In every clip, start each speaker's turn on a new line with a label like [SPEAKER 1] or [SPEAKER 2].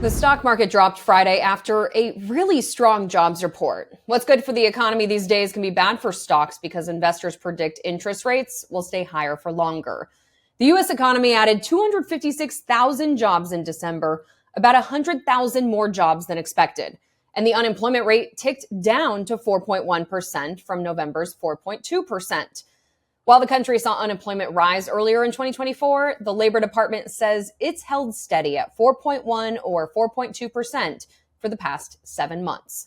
[SPEAKER 1] The stock market dropped Friday after a really strong jobs report. What's good for the economy these days can be bad for stocks because investors predict interest rates will stay higher for longer. The U.S. economy added 256,000 jobs in December, about 100,000 more jobs than expected. And the unemployment rate ticked down to 4.1% from November's 4.2%. While the country saw unemployment rise earlier in 2024, the Labor Department says it's held steady at 4.1 or 4.2% for the past 7 months.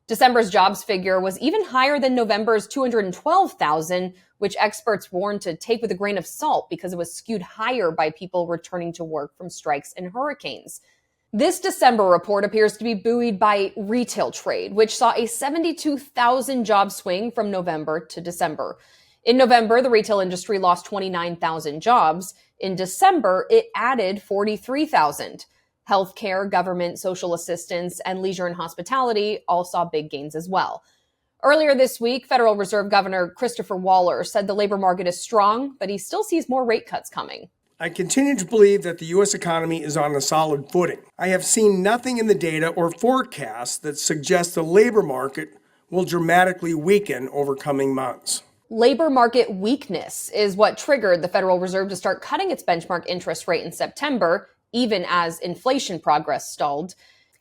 [SPEAKER 1] December's jobs figure was even higher than November's 212,000, which experts warned to take with a grain of salt because it was skewed higher by people returning to work from strikes and hurricanes. This December report appears to be buoyed by retail trade, which saw a 72,000 job swing from November to December. In November, the retail industry lost 29,000 jobs. In December, it added 43,000. Healthcare, government, social assistance, and leisure and hospitality all saw big gains as well. Earlier this week, Federal Reserve Governor Christopher Waller said the labor market is strong, but he still sees more rate cuts coming.
[SPEAKER 2] I continue to believe that the U.S. economy is on a solid footing. I have seen nothing in the data or forecasts that suggest the labor market will dramatically weaken over coming months.
[SPEAKER 1] Labor market weakness is what triggered the Federal Reserve to start cutting its benchmark interest rate in September, even as inflation progress stalled.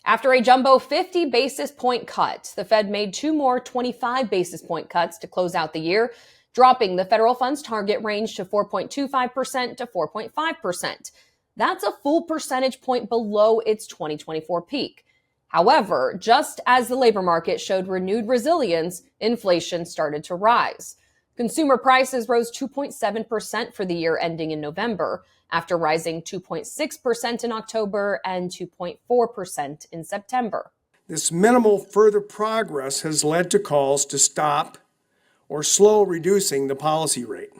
[SPEAKER 1] After a jumbo 50 basis point cut, the Fed made two more 25 basis point cuts to close out the year, dropping the federal funds target range to 4.25% to 4.5%. That's a full percentage point below its 2024 peak. However, just as the labor market showed renewed resilience, inflation started to rise. Consumer prices rose 2.7% for the year ending in November, after rising 2.6% in October and 2.4% in September.
[SPEAKER 2] This minimal further progress has led to calls to stop or slow reducing the policy rate.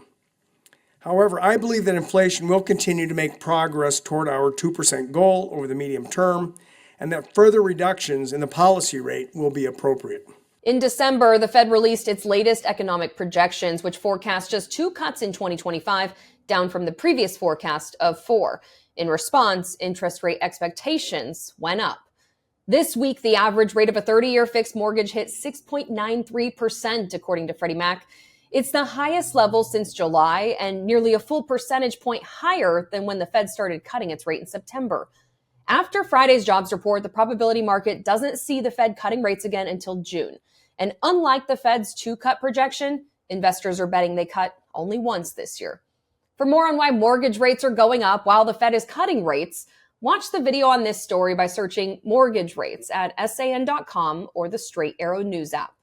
[SPEAKER 2] However, I believe that inflation will continue to make progress toward our 2% goal over the medium term, and that further reductions in the policy rate will be appropriate.
[SPEAKER 1] In December, the Fed released its latest economic projections, which forecast just 2 cuts in 2025, down from the previous forecast of 4. In response, interest rate expectations went up. This week, the average rate of a 30-year fixed mortgage hit 6.93%, according to Freddie Mac. It's the highest level since July and nearly a full percentage point higher than when the Fed started cutting its rate in September. After Friday's jobs report, the probability market doesn't see the Fed cutting rates again until June. And unlike the Fed's 2-cut projection, investors are betting they cut only once this year. For more on why mortgage rates are going up while the Fed is cutting rates, watch the video on this story by searching mortgage rates at san.com or the Straight Arrow News app.